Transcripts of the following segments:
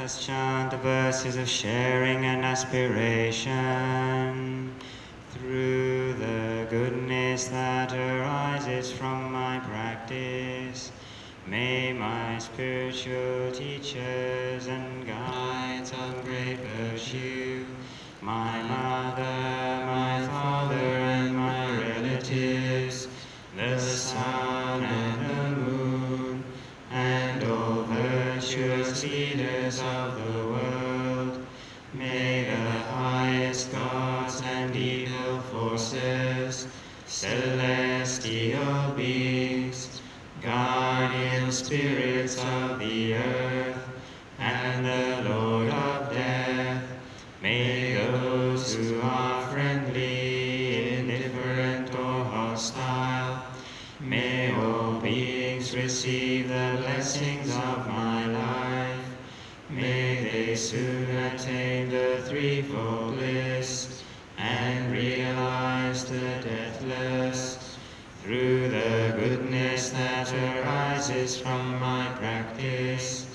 us chant the verses of sharing and aspiration. Through the goodness that arises from my practice, may my spiritual teachers and guides of great virtue, my mother, my father, and my relatives, the sun and the moon, and all virtuous leaders of the world, may the highest gods and evil forces, celestial beings, guardian spirits of the earth, and the Lord of death, may those who are friendly, indifferent, or hostile, may all beings receive the blessings of my life. May they soon attain the threefold bliss and realize the deathless. Through the goodness that arises from my practice,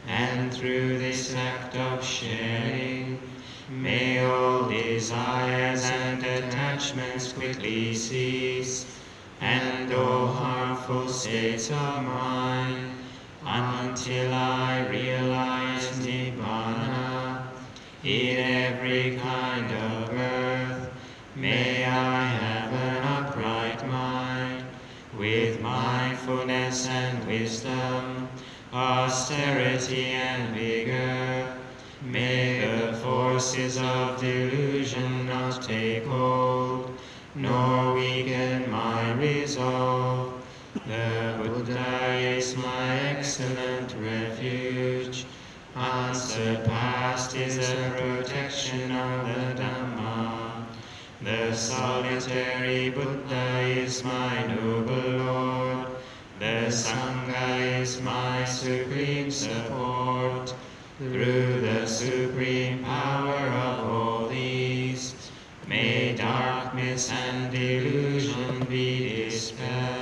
and through this act of sharing, may all desires and attachments quickly cease, and all harmful states of mind, until I realize Nibbana in every kind of birth. May I have an upright mind, with mindfulness and wisdom, austerity and vigor. May the forces of delusion not take hold, nor weaken my resolve. The Buddha is my excellent refuge. Unsurpassed is the protection of the Dhamma. The solitary Buddha is my noble Lord. The Sangha is my supreme support. Through the supreme power of all these, may darkness and delusion be dispelled.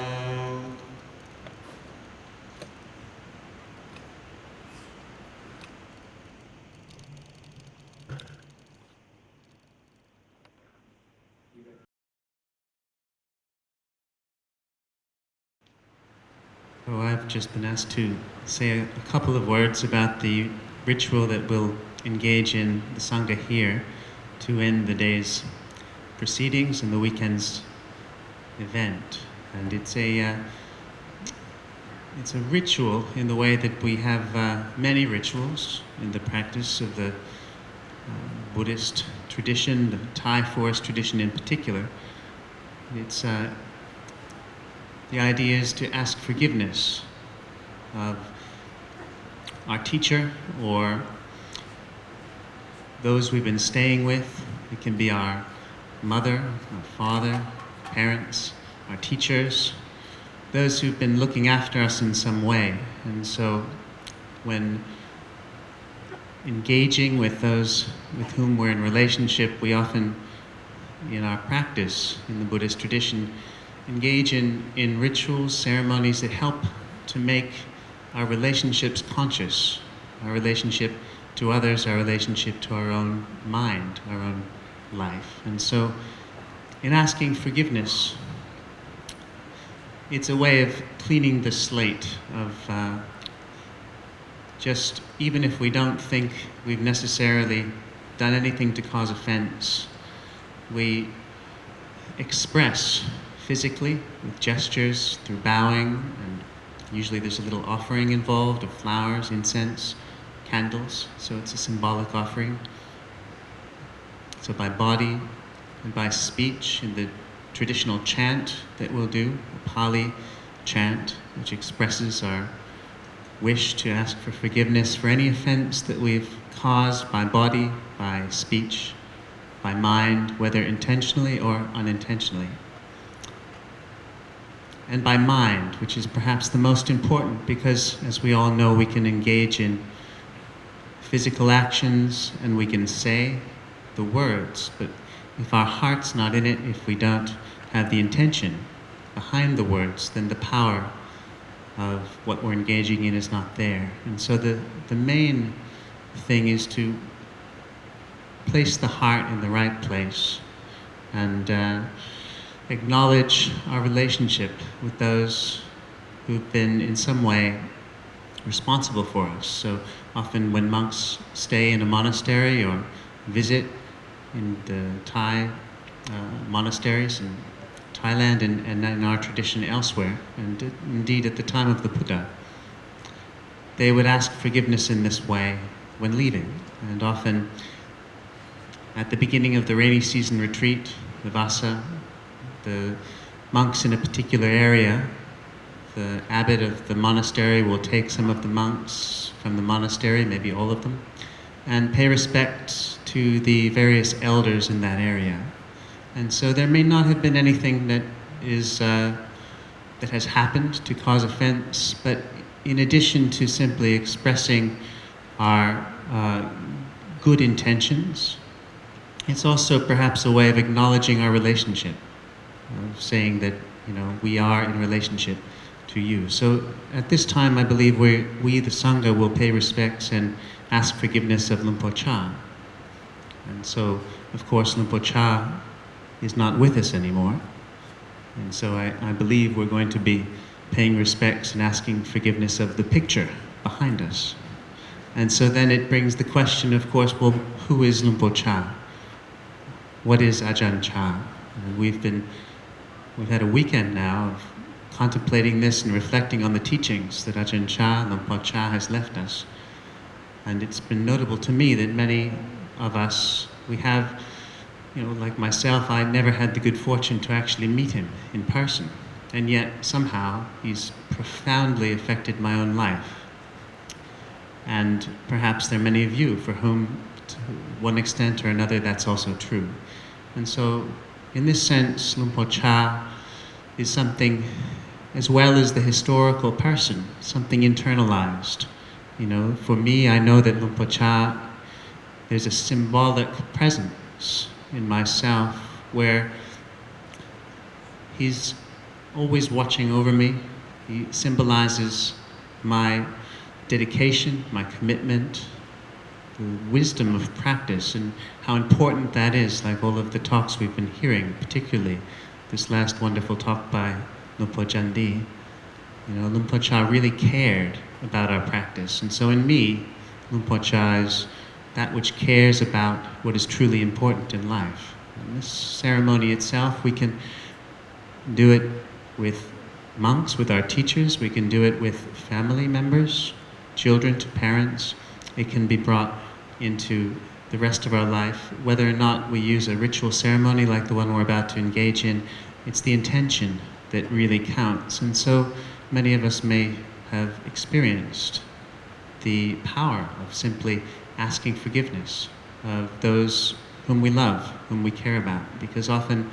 Oh, I've just been asked to say a couple of words about the ritual that we'll engage in the Sangha here to end the day's proceedings and the weekend's event. And it's a ritual in the way that we have many rituals in the practice of the Buddhist tradition, the Thai forest tradition in particular. It's the idea is to ask forgiveness of our teacher or those we've been staying with. It can be our mother, our father, parents, our teachers, those who've been looking after us in some way. And so when engaging with those with whom we're in relationship, we often, in our practice in the Buddhist tradition, engage in rituals, ceremonies that help to make our relationships conscious, our relationship to others, our relationship to our own mind, our own life. And so in asking forgiveness, it's a way of cleaning the slate of just, even if we don't think we've necessarily done anything to cause offense, we express physically with gestures, through bowing, and usually there's a little offering involved of flowers, incense, candles, so it's a symbolic offering. So by body and by speech, in the traditional chant that we'll do, a Pali chant, which expresses our wish to ask for forgiveness for any offense that we've caused by body, by speech, by mind, whether intentionally or unintentionally. And by mind, which is perhaps the most important, because as we all know, we can engage in physical actions and we can say the words, but if our heart's not in it, if we don't have the intention behind the words, then the power of what we're engaging in is not there. And so the main thing is to place the heart in the right place and acknowledge our relationship with those who've been in some way responsible for us. So often when monks stay in a monastery or visit in the Thai monasteries in Thailand and in our tradition elsewhere, and indeed at the time of the Buddha, they would ask forgiveness in this way when leaving. And often at the beginning of the rainy season retreat, the Vasa, the monks in a particular area, the abbot of the monastery will take some of the monks from the monastery, maybe all of them, and pay respect to the various elders in that area. And so there may not have been anything that has happened to cause offense, but in addition to simply expressing our good intentions, it's also perhaps a way of acknowledging our relationship, of saying that, we are in relationship to you. So at this time, I believe we the Sangha, will pay respects and ask forgiveness of Lumpur Cha. And so, of course, Lumpur Cha is not with us anymore. And so I believe we're going to be paying respects and asking forgiveness of the picture behind us. And so then it brings the question, of course, well, who is Lumpur Cha? What is Ajahn Chah? And we've had a weekend now of contemplating this and reflecting on the teachings that Ajahn Chah, Lumpur Cha, has left us. And it's been notable to me that many of us, we have, like myself, I never had the good fortune to actually meet him in person. And yet, somehow, he's profoundly affected my own life. And perhaps there are many of you for whom, to one extent or another, that's also true. And so, in this sense, Lumpur Cha is something, as well as the historical person, something internalized. For me, I know that Lumpur Cha, there's a symbolic presence in myself where he's always watching over me. He symbolizes my dedication, my commitment, the wisdom of practice, and how important that is, like all of the talks we've been hearing, particularly this last wonderful talk by Lumpur Jandi. Lumpur Cha really cared about our practice. And so in me, Lumpur Cha is that which cares about what is truly important in life. And this ceremony itself, we can do it with monks, with our teachers. We can do it with family members, children to parents. It can be brought into the rest of our life. Whether or not we use a ritual ceremony like the one we're about to engage in, it's the intention that really counts. And so many of us may have experienced the power of simply asking forgiveness of those whom we love, whom we care about, because often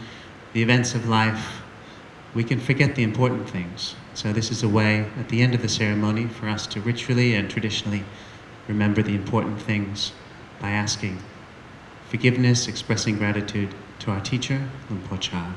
the events of life, we can forget the important things. So this is a way at the end of the ceremony for us to ritually and traditionally remember the important things by asking forgiveness, expressing gratitude to our teacher, Lumpur Cha.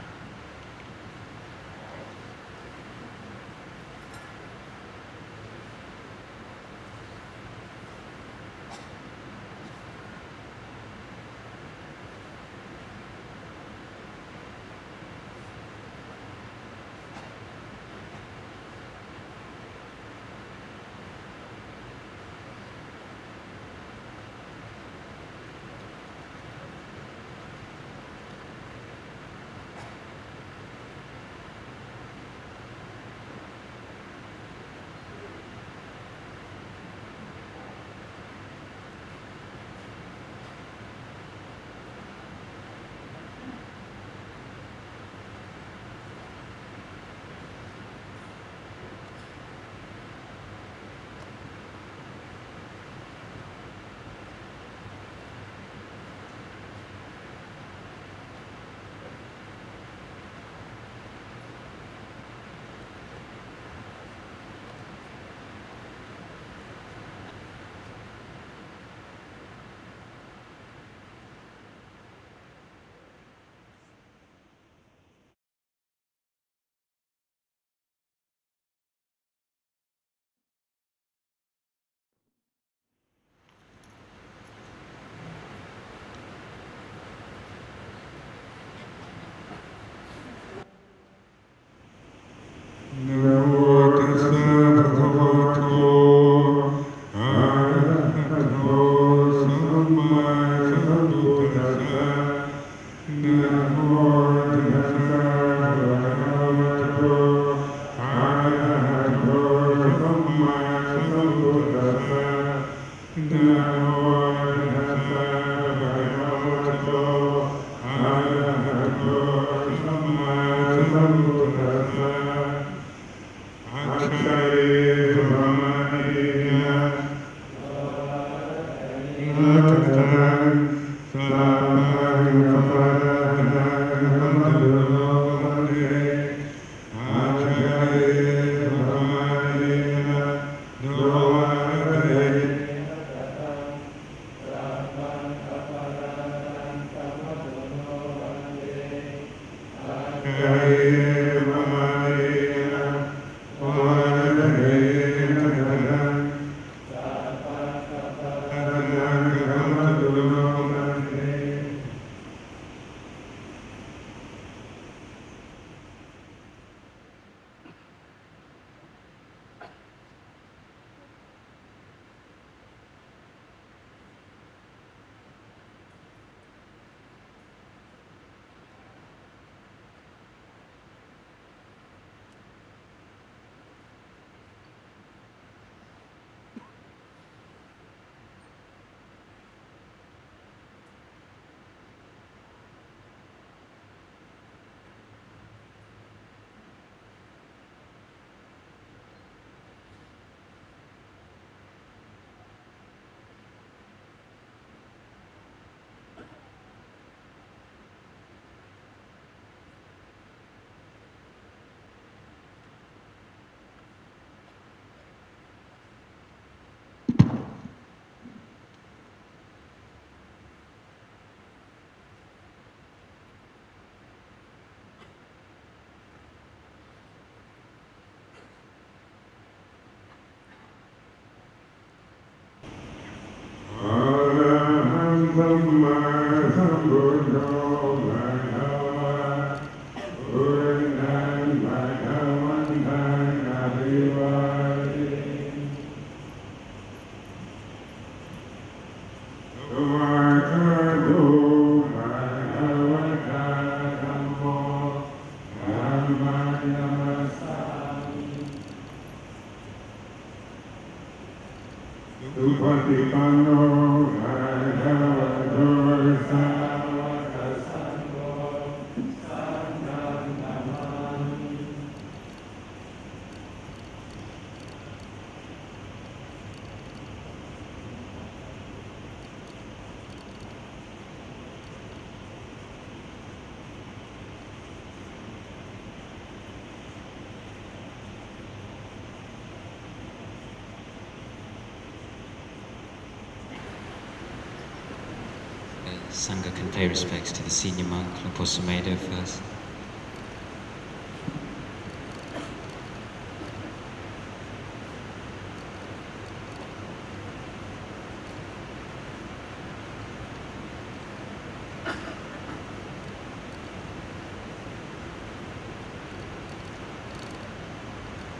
Sangha can pay respects to the senior monk, Lupo Sumedho, first.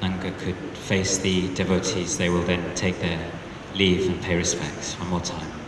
Sangha could face the devotees, they will then take their leave and pay respects one more time.